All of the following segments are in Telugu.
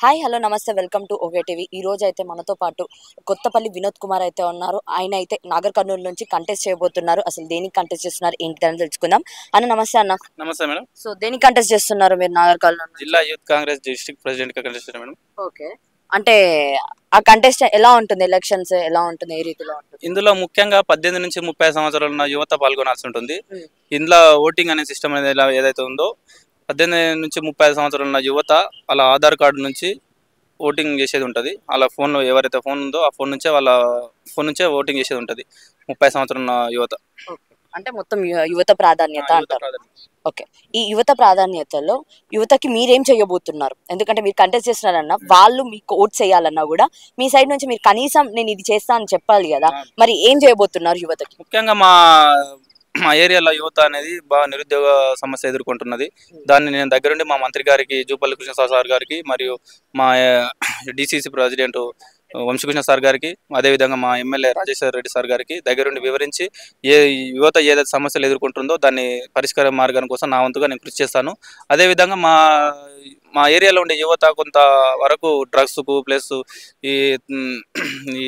హాయ్ హలో నమస్తే వెల్కమ్ టు ఓకే టీవీ. ఈ రోజు అయితే మనతో పాటు కొత్తపల్లి వినోద్ కుమార్ అయితే ఉన్నారు. ఆయన అయితే నాగర్ కర్నూలు నుంచి కంటెస్ట్ చేయబోతున్నారు. అసలు దేనికి కంటెస్ట్ చేస్తున్నారు ఏంటి అని తెలుసుకుందాం. అన్న నమస్తే అన్న. నమస్తే మేడం. సో దేనికి కంటెస్ట్ చేస్తున్నారు మీరు నాగర్ కర్నూలు? జిల్లా యూత్ కాంగ్రెస్ డిస్ట్రిక్ట్ ప్రెసిడెంట్ గా కంటెస్ట్ మేడం. ఓకే, అంటే ఆ కంటెస్ట్ ఎలా ఉంటుంది? ఎలక్షన్స్ ఎలా ఉంటుంది? ఏ రీతిలో ఉంటుంది? ఇందులో ముఖ్యంగా 18 నుంచి 30 సంవత్సరాలు ఉన్న యువత పాల్గొనాల్సి ఉంటుంది. ఇందులో ఓటింగ్ అనే సిస్టమ్ అనేది ఏదైతే ఉందో 18 నుంచి 30 సంవత్సరాలు ఉన్న యువత వాళ్ళ ఆధార్ కార్డు నుంచి ఓటింగ్ చేసేది ఉంటుంది. వాళ్ళ ఫోన్లో ఎవరైతే ఫోన్ ఉందో ఆ ఫోన్ నుంచే ఓటింగ్ చేసేది ఉంటుంది 30 సంవత్సరాలు ఉన్న యువత. అంటే మొత్తం యువత ప్రాధాన్యత అంటారు. ఓకే, ఈ యువత ప్రాధాన్యతలో యువతకి మీరేం చేయబోతున్నారు? ఎందుకంటే మీరు కంటెస్ట్ చేస్తున్నారన్నా, వాళ్ళు మీకు ఓట్ చేయాలన్నా కూడా మీ సైడ్ నుంచి మీరు కనీసం నేను ఇది చేస్తా అని చెప్పాలి కదా. మరి ఏం చేయబోతున్నారు యువతకి? ముఖ్యంగా మా ఏరియాలో యువత అనేది బాగా నిరుద్యోగ సమస్య ఎదుర్కొంటున్నది. దాన్ని నేను దగ్గరుండి మా మంత్రి గారికి, జూపల్లి కృష్ణసార్ సార్ గారికి, మరియు మా డిసిసి ప్రెసిడెంట్ వంశీకృష్ణ సార్ గారికి, అదేవిధంగా మా ఎమ్మెల్యే రాజేశ్వర రెడ్డి సార్ గారికి దగ్గరుండి వివరించి యువత ఏదైతే సమస్యలు ఎదుర్కొంటుందో దాన్ని పరిష్కార మార్గం కోసం నా వంతుగా నేను కృషి చేస్తాను. అదేవిధంగా మా ఏరియాలో ఉండే యువత కొంత వరకు డ్రగ్స్కు ప్లస్ ఈ ఈ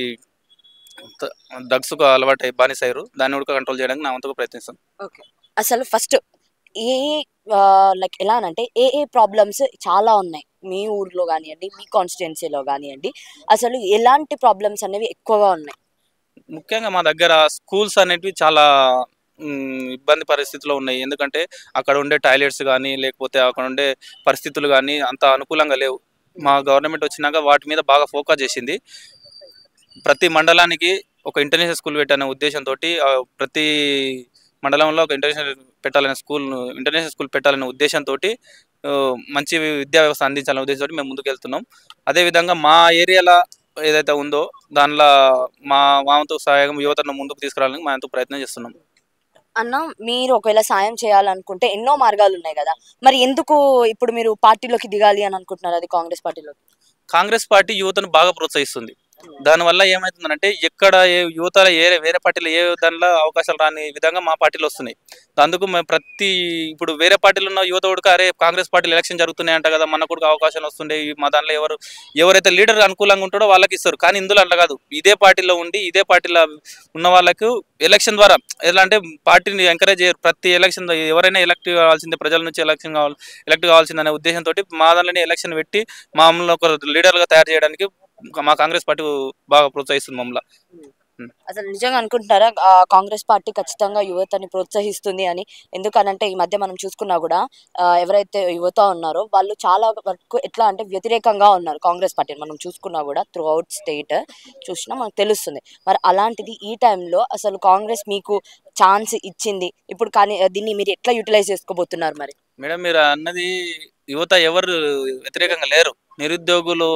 డ్రగ్స్కు అలవాటు బానిసయ్యారు. దాన్ని కూడా కంట్రోల్ చేయడానికి నా వంతుగా ప్రయత్నిస్తాను. ఓకే, అసలు ఫస్ట్ ఏ లైక్ ఎలా అంటే ఏ ప్రాబ్లమ్స్ చాలా ఉన్నాయి మీ ఊర్లో కానివ్వండి, మీ కాన్స్టిట్యున్సీలో కానివ్వండి, అసలు ఎలాంటి ప్రాబ్లమ్స్ అనేవి ఎక్కువగా ఉన్నాయి? ముఖ్యంగా మా దగ్గర స్కూల్స్ అనేటివి చాలా ఇబ్బంది పరిస్థితిలో ఉన్నాయి. ఎందుకంటే అక్కడ ఉండే టాయిలెట్స్ కానీ లేకపోతే అక్కడ ఉండే పరిస్థితులు కానీ అంత అనుకూలంగా లేవు. మా గవర్నమెంట్ వచ్చినాక వాటి మీద బాగా ఫోకస్ చేసింది. ప్రతి మండలానికి ఒక ఇంటర్నేషనల్ స్కూల్ పెట్టాలనే ఉద్దేశంతో ప్రతి మండలంలో ఒక ఇంటర్నేషనల్ స్కూల్ పెట్టాలనే ఉద్దేశంతో మంచి విద్యా వ్యవస్థ అందించాలనే ఉద్దేశంతో మేము ముందుకు వెళ్తున్నాం. అదేవిధంగా మా ఏరియాలో ఏదైతే ఉందో దానిలో మా వంతు సహాయం యువతను ముందుకు తీసుకురావాలని మా ఎంతో ప్రయత్నం చేస్తున్నాం. అన్న, మీరు ఒకవేళ సాయం చేయాలనుకుంటే ఎన్నో మార్గాలు ఉన్నాయి కదా, మరి ఎందుకు ఇప్పుడు మీరు పార్టీలోకి దిగాలి అని అనుకుంటున్నారు? అది కాంగ్రెస్ పార్టీలో. కాంగ్రెస్ పార్టీ యువతను బాగా ప్రోత్సహిస్తుంది. దానివల్ల ఏమవుతుందంటే ఎక్కడ యువతలో వేరే పార్టీలో దానిలో అవకాశాలు రాని విధంగా మా పార్టీలు వస్తున్నాయి. అందుకు మేము ఇప్పుడు వేరే పార్టీలో ఉన్న యువత కూడా అరే కాంగ్రెస్ పార్టీలో ఎలక్షన్ జరుగుతున్నాయంట కదా, మనకు కూడా అవకాశాలు వస్తుండే, మా దానిలో ఎవరైతే లీడర్ అనుకూలంగా ఉంటాడో వాళ్ళకి ఇస్తారు. కానీ ఇందులో అట్లా కాదు. ఇదే పార్టీలో ఉండి ఇదే పార్టీలో ఉన్న వాళ్ళకు ఎలక్షన్ ద్వారా ఎలా అంటే పార్టీని ఎంకరేజ్ చేయరు. ప్రతి ఎలక్షన్ ఎవరైనా ఎలక్ట్ కావాల్సిందే, ప్రజల నుంచి ఎలక్ట్ కావాల్సిందనే ఉద్దేశంతో మా దానిలోనే ఎలక్షన్ పెట్టి మమ్మల్ని ఒక లీడర్గా తయారు చేయడానికి మా కాంగ్రెస్ పార్టీ బాగా ప్రోత్సహిస్తుంది మమ్మల్ని. అసలు నిజంగా అనుకుంటున్నారా కాంగ్రెస్ పార్టీ ఖచ్చితంగా యువతని ప్రోత్సహిస్తుంది అని? ఎందుకనంటే ఈ మధ్య మనం చూసుకున్నా కూడా ఎవరైతే యువత ఉన్నారో వాళ్ళు చాలా వరకు ఎట్లా అంటే వ్యతిరేకంగా ఉన్నారు కాంగ్రెస్ పార్టీని. మనం చూసుకున్నా కూడా త్రూ అవుట్ స్టేట్ చూసినా మనకు తెలుస్తుంది. మరి అలాంటిది ఈ టైంలో అసలు కాంగ్రెస్ మీకు ఛాన్స్ ఇచ్చింది ఇప్పుడు, కానీ దీన్ని మీరు ఎట్లా యూటిలైజ్ చేసుకోబోతున్నారు మరి? మేడం, మీరు అన్నది యువత ఎవరు వ్యతిరేకంగా లేరు. నిరుద్యోగులు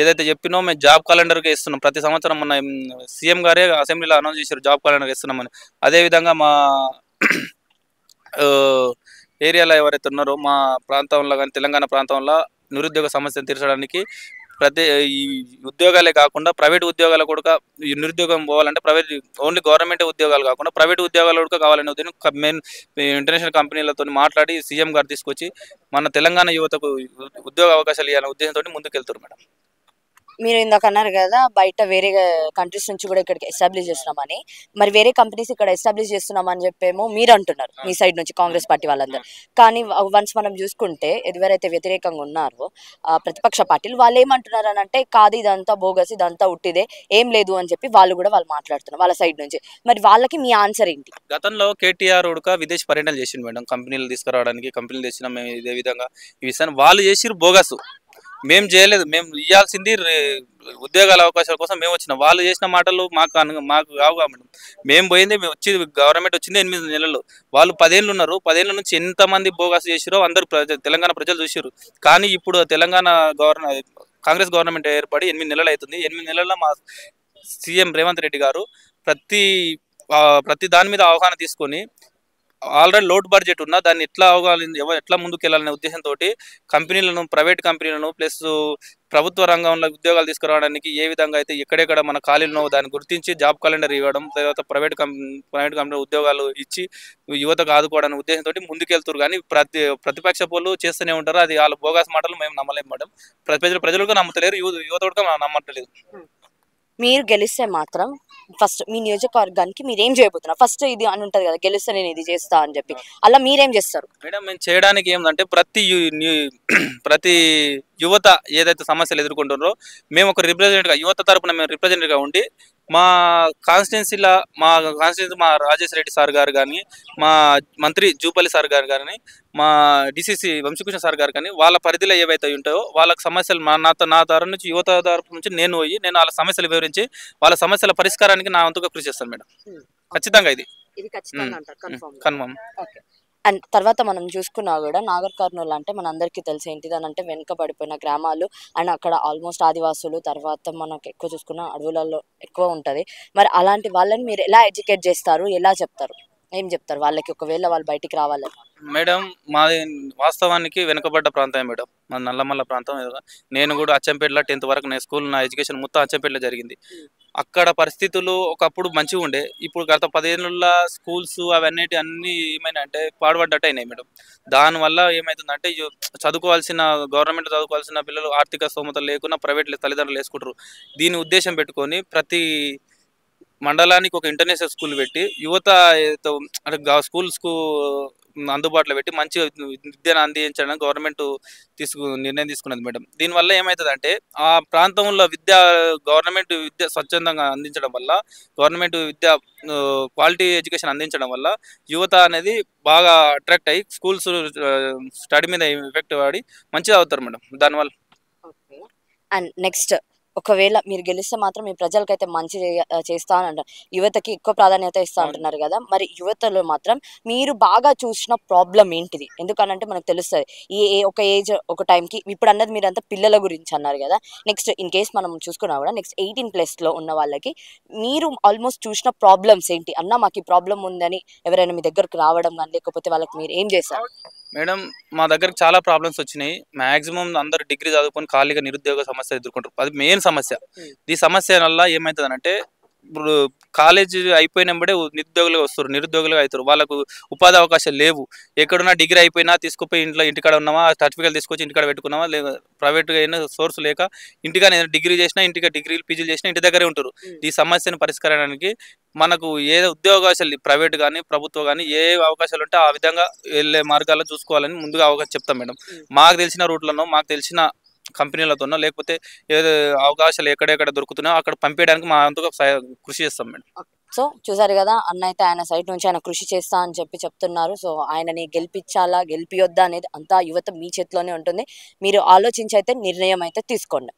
ఏదైతే చెప్పినో మేము జాబ్ క్యాలెండర్గా ఇస్తున్నాం. ప్రతి సంవత్సరం మన సీఎం గారే అసెంబ్లీలో అనౌన్స్ చేశారు జాబ్ క్యాలెండర్ ఇస్తున్నామని. అదేవిధంగా మా ఏరియాలో ఎవరైతే ఉన్నారో మా ప్రాంతంలో కానీ తెలంగాణ ప్రాంతంలో నిరుద్యోగ సమస్యను తీర్చడానికి ఈ ఉద్యోగాలే కాకుండా ప్రైవేట్ ఉద్యోగాలు కూడా ఈ నిరుద్యోగం పోవాలంటే ఓన్లీ గవర్నమెంట్ ఉద్యోగాలు కాకుండా ప్రైవేట్ ఉద్యోగాలు కూడా కావాలనే ఉద్దేశం మెయిన్ ఇంటర్నేషనల్ కంపెనీలతో మాట్లాడి సీఎం గారు తీసుకొచ్చి మన తెలంగాణ యువతకు ఉద్యోగ అవకాశాలు ఇవ్వాలనే ఉద్దేశంతో ముందుకెళ్తారు మేడం. మీరు ఇందాక అన్నారు కదా బయట వేరే కంట్రీస్ నుంచి కూడా ఇక్కడికి ఎస్టాబ్లిష్ చేస్తున్నామని. మరి వేరే కంపెనీస్ ఇక్కడ ఎస్టాబ్లిష్ చేస్తున్నామని చెప్పేమో మీరు అంటున్నారు మీ సైడ్ నుంచి, కాంగ్రెస్ పార్టీ వాళ్ళందరూ. కానీ వన్స్ మనం చూసుకుంటే ఎవరైతే వ్యతిరేకంగా ఉన్నారో ప్రతిపక్ష పార్టీలు వాళ్ళు ఏమంటున్నారు అని అంటే, కాదు ఇదంతా బోగస్, ఇదంతా ఉట్టిదే, ఏం లేదు అని చెప్పి వాళ్ళు మాట్లాడుతున్నారు వాళ్ళ సైడ్ నుంచి. మరి వాళ్ళకి మీ ఆన్సర్ ఏంటి? గతంలో కేటీఆర్ ఉడక విదేశ పర్యటనలు చేసిండు మేడం. కంపెనీలు తీసుకురావడానికి కంపెనీలు తెచ్చినా మేము ఇదే విధంగా ఈ విషయాన్ని వాళ్ళు చేసిరు బోగస్. మేము చేయలేదు. మేము ఇవ్వాల్సింది ఉద్యోగాల అవకాశాల కోసం మేము వచ్చినాం. వాళ్ళు చేసిన మాటలు మాకు కావు మేడం. మేము వచ్చి గవర్నమెంట్ వచ్చింది 8 నెలలు. వాళ్ళు 10 ఏళ్ళు ఉన్నారు. 10 ఏళ్ళ నుంచి ఎంతమంది బోగస్ చేసిరో అందరూ తెలంగాణ ప్రజలు చూసిరు. కానీ ఇప్పుడు తెలంగాణ కాంగ్రెస్ గవర్నమెంట్ ఏర్పడి 8 నెలలు అవుతుంది. 8 నెలల్లో మా సీఎం రేవంత్ రెడ్డి గారు ప్రతి దాని మీద అవగాహన తీసుకొని ఆల్రెడీ లోడ్ బడ్జెట్ ఉన్నా దాన్ని ఎట్లా ఎట్లా ముందుకెళ్ళాలనే ఉద్దేశంతో కంపెనీలను, ప్రైవేట్ కంపెనీలను ప్లస్ ప్రభుత్వ రంగంలో ఉద్యోగాలు తీసుకురావడానికి ఏ విధంగా అయితే ఎక్కడెక్కడ మన ఖాళీలు ఉన్నావో దాన్ని గుర్తించి జాబ్ క్యాలెండర్ ఇవ్వడం, తర్వాత ప్రైవేట్ కంపెనీ ఉద్యోగాలు ఇచ్చి యువతకు ఆదుకోవడానికి ఉద్దేశంతో ముందుకెళ్తారు. కానీ ప్రతిపక్ష పోలు చేస్తూనే ఉంటారు. అది వాళ్ళ బోగస్ మాటలు మేము నమ్మలేము మేడం. ప్రజలు కూడా నమ్మతలేరు, యువత కూడా నమ్మట్లేదు. మీరు గెలిస్తే మాత్రం ఫస్ట్ మీ నియోజకవర్గానికి మీరేం చేయబోతున్నారు? ఫస్ట్ ఇది అని ఉంటుంది కదా, గెలిస్తే నేను ఇది చేస్తా అని చెప్పి, అలా మీరేం చేస్తారు? మేడం మేము చేయడానికి ఏంటంటే ప్రతి యువత ఏదైతే సమస్యలు ఎదుర్కొంటున్నారో మేము ఒక యువత తరపున మేము రిప్రజెంటేటివ్గా ఉండి మా కాన్స్టిట్యున్సీ మా రాజేష్ రెడ్డి సార్ గారు కానీ, మా మంత్రి జూపల్లి సార్ గారు కానీ, మా డిసిసి వంశీకృష్ణ సార్ గారు కానీ వాళ్ళ పరిధిలో ఏవైతే ఉంటాయో వాళ్ళకి సమస్యలు నా తరపు నుంచి యువత తరపు నుంచి నేను వాళ్ళ సమస్యలు వివరించి వాళ్ళ సమస్యల పరిష్కారానికి నా వంతుగా కృషి చేస్తాను మేడం. ఖచ్చితంగా ఇది ఖచ్చితంగా అంటారు, కన్ఫర్మ్. ఓకే. అండ్ తర్వాత మనం చూసుకున్నా కూడా నాగర్ కర్నూలు అంటే మన అందరికీ తెలిసి ఏంటిది అని అంటే వెనుకబడిపోయిన గ్రామాలు, అండ్ అక్కడ ఆల్మోస్ట్ ఆదివాసులు, తర్వాత మనకు ఎక్కువ చూసుకున్న అడవులలో ఎక్కువ ఉంటుంది. మరి అలాంటి వాళ్ళని మీరు ఎలా ఎడ్యుకేట్ చేస్తారు, ఎలా చెప్తారు, ఏం చెప్తారు వాళ్ళకి ఒకవేళ వాళ్ళు బయటికి రావాలని? మేడం మాది వాస్తవానికి వెనుకబడ్డ ప్రాంతమే మేడం, మా నల్లమల్ల ప్రాంతం. నేను కూడా అచ్చంపేటలో 10th వరకు నా ఎడ్యుకేషన్ మొత్తం అచ్చంపేటలో జరిగింది. అక్కడ పరిస్థితులు ఒకప్పుడు మంచిగా ఉండే, ఇప్పుడు గత 10 ఏళ్ళ స్కూల్స్ అన్నీ ఏమైనా అంటే పాడుపడ్డట్టు అయినాయి మేడం. దానివల్ల ఏమవుతుందంటే గవర్నమెంట్ చదువుకోవాల్సిన పిల్లలు ఆర్థిక స్తోమత లేకుండా ప్రైవేట్ తల్లిదండ్రులు వేసుకుంటారు. దీని ఉద్దేశం పెట్టుకొని ప్రతి మండలానికి ఒక ఇంటర్నేషనల్ స్కూల్ పెట్టి యువత అంటే స్కూల్స్కు అందుబాటులో పెట్టి మంచి విద్యను అందించడానికి గవర్నమెంట్ నిర్ణయం తీసుకున్నది మేడం. దీనివల్ల ఏమవుతుందంటే ఆ ప్రాంతంలో గవర్నమెంట్ విద్య స్వచ్ఛందంగా అందించడం వల్ల, గవర్నమెంట్ విద్య క్వాలిటీ ఎడ్యుకేషన్ అందించడం వల్ల యువత అనేది బాగా అట్రాక్ట్ అయ్యి స్కూల్స్ స్టడీ మీద ఎఫెక్ట్ పడి మంచిగా అవుతారు మేడం దానివల్ల. అండ్ నెక్స్ట్, ఒకవేళ మీరు గెలిస్తే మాత్రం మీ ప్రజలకైతే మంచి చేస్తా అని అంటారు, యువతకి ఎక్కువ ప్రాధాన్యత ఇస్తా అంటున్నారు కదా, మరి యువతలో మాత్రం మీరు బాగా చూసిన ప్రాబ్లం ఏంటిది? ఎందుకనంటే మనకు తెలుస్తుంది ఒక ఏజ్ ఒక టైంకి, ఇప్పుడు అన్నది మీరు అంతా పిల్లల గురించి అన్నారు కదా, నెక్స్ట్ ఇన్ కేస్ మనం చూసుకున్నా కూడా నెక్స్ట్ 18+ ఉన్న వాళ్ళకి మీరు ఆల్మోస్ట్ చూసిన ప్రాబ్లమ్స్ ఏంటి అన్న, మాకు ఈ ప్రాబ్లం ఉందని ఎవరైనా మీ దగ్గరకు రావడం కానీ, లేకపోతే వాళ్ళకి మీరు ఏం చేస్తారు? మేడం మా దగ్గరకు చాలా ప్రాబ్లమ్స్ వచ్చినాయి. మాక్సిమం అందరు డిగ్రీ చదువుకొని ఖాళీగా నిరుద్యోగ సమస్య ఎదుర్కొంటారు. అది మెయిన్ సమస్య. ఈ సమస్య వల్ల ఏమవుతుందంటే ఇప్పుడు కాలేజీ అయిపోయినప్పుడే నిరుద్యోగులుగా అవుతారు. వాళ్ళకు ఉపాధి అవకాశాలు లేవు. ఎక్కడున్నా డిగ్రీ అయిపోయినా తీసుకుపోయి ఇంటికాడ ఉన్నామా, సర్టిఫికేట్ తీసుకొచ్చి ఇంటికాడ పెట్టుకున్నామా, లేదా ప్రైవేట్గా అయినా సోర్స్ లేక ఇంటికానే డిగ్రీ చేసినా, డిగ్రీలు పీజీలు చేసినా ఇంటి దగ్గరే ఉంటారు. ఈ సమస్యను పరిష్కరించడానికి మనకు ఏ ఉద్యోగాలు ప్రైవేట్ కానీ ప్రభుత్వం కానీ ఏ అవకాశాలు ఉంటే ఆ విధంగా వెళ్ళే మార్గాల్లో చూసుకోవాలని ముందుగా అవకాశం చెప్తాం మేడం. మాకు తెలిసిన రూట్లను, మాకు తెలిసిన కంపెనీలతోనో, లేకపోతే ఏదో అవకాశాలు ఎక్కడెక్కడ దొరుకుతున్నాయో అక్కడ పంపించడానికి మా అంతగా కృషి చేస్తాం మేడం. సో చూసారు కదా, అన్న అయితే ఆయన సైడ్ నుంచి ఆయన కృషి చేస్తా అని చెప్తున్నారు. సో ఆయనని గెలిపించాలా గెలిపియొద్దా అనేది అంతా యువత మీ చేతిలోనే ఉంటుంది. మీరు ఆలోచించి అయితే నిర్ణయం అయితే తీసుకోండి.